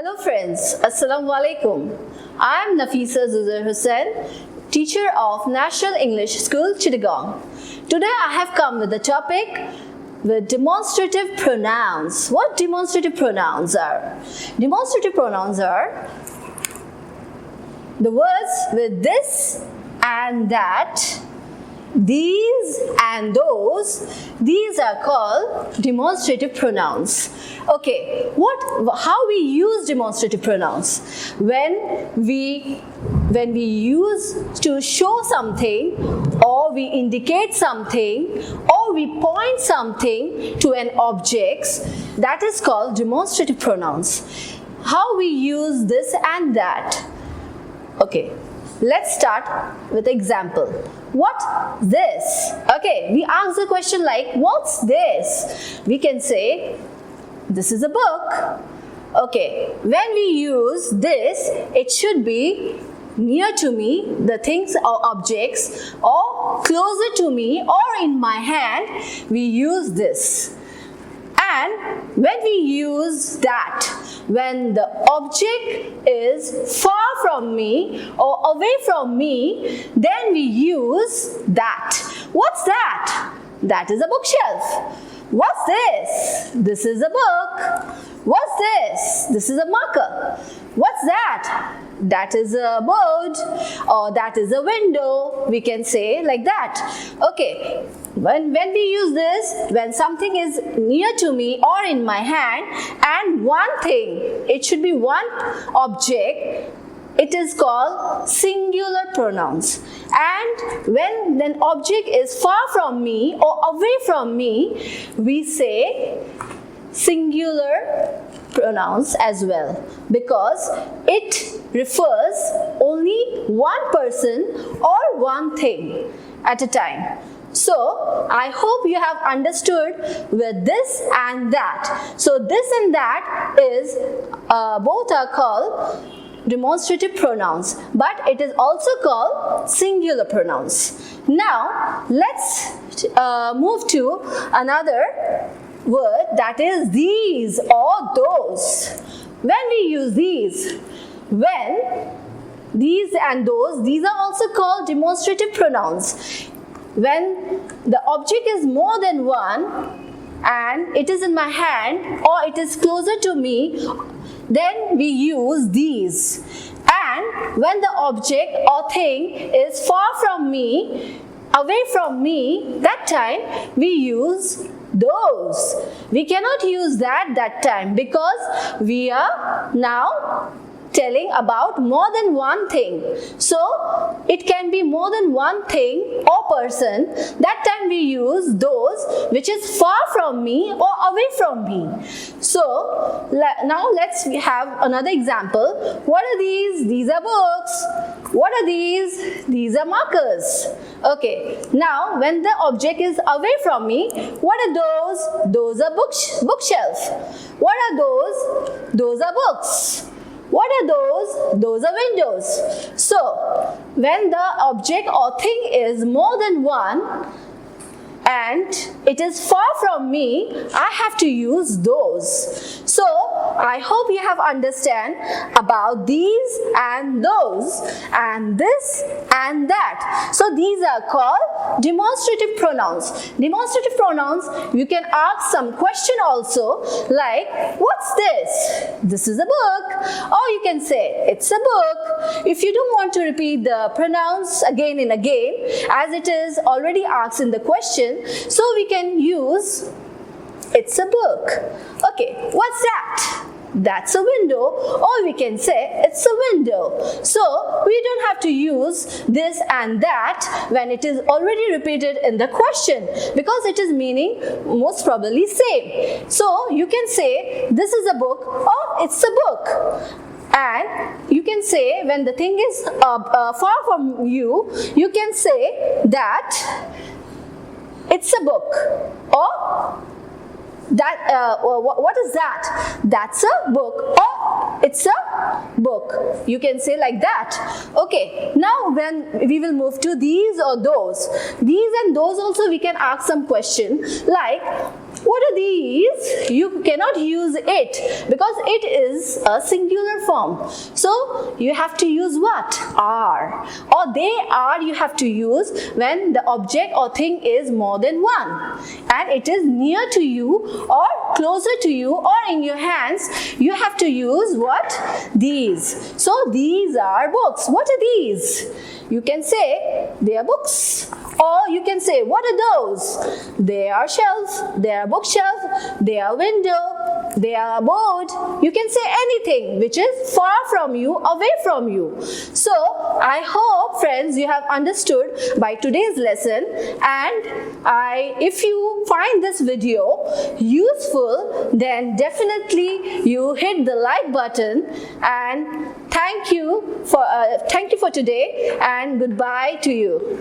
Hello friends, Assalamu alaikum. I am Nafisa Zuzar Hossain, teacher of National English School, Chittagong. Today I have come with the topic with demonstrative pronouns. What demonstrative pronouns are? Demonstrative pronouns are the words with this and that, these and those. These are called demonstrative pronouns. Okay, how we use demonstrative pronouns? When we use to show something, or we indicate something, or we point something to an object, that is called demonstrative pronouns. How we use this and that? Okay, let's start with example. What this? Okay, we ask the question like, what's this? We can say, this is a book. Okay, when we use this, it should be near to me, the things or objects, or closer to me, or in my hand, we use this. And when we use that, when the object is far from me or away from me, then we use that. What's that? That is a bookshelf. What's this? This is a book. What's this? This is a marker. What's that? That is a board, or that is a window. We can say like that. Okay, when we use this, when something is near to me or in my hand, and one thing, it should be one object, it is called singular pronouns. And when an object is far from me or away from me, we say singular pronouns as well, because it refers only one person or one thing at a time. So, I hope you have understood with this and that. So, this and that is, both are called demonstrative pronouns, but it is also called singular pronouns. Now, let's move to another word, that is these or those. When we use these, when these and those, these are also called demonstrative pronouns. When the object is more than one and it is in my hand or it is closer to me, then we use these. And when the object or thing is far from me, away from me, that time we use those. We cannot use that time, because we are now telling about more than one thing. So, it can be more than one thing or person. That time we use those which is far from me or away from me. So, now let's have another example. What are these? These are books. What are these? These are markers. Okay, now when the object is away from me, what are those? Those are bookshelf. What are those? Those are books. What are those? Those are windows. So, when the object or thing is more than one and it is far from me, I have to use those. So, I hope you have understand about these and those and this and that. So, these are called demonstrative pronouns. Demonstrative pronouns, you can ask some question also, like, what's this? This is a book. Or you can say, it's a book. If you don't want to repeat the pronouns again and again, as it is already asked in the question, so we can use, it's a book. Okay, what's that? That's a window, or we can say it's a window. So, we don't have to use this and that when it is already repeated in the question, because it is meaning most probably same. So, you can say this is a book or it's a book. And you can say when the thing is far from you, you can say that it's a book, or that what is that? That's a book, or it's a book. You can say like that. Okay, now when we will move to these or those. These and those also we can ask some question like, what are these? you cannot use it because it is a singular form. So you have to use what? Are. Or they are you have to use when the object or thing is more than one. And it is near to you or closer to you or in your hands. You have to use what? These. So these are books. What are these? You can say they are books. Or you can say, what are those? They are shelves, they are bookshelf, they are window, they are board. You can say anything which is far from you, away from you. So, I hope friends you have understood by today's lesson, and if you find this video useful, then definitely you hit the like button, and thank you for today, and goodbye to you.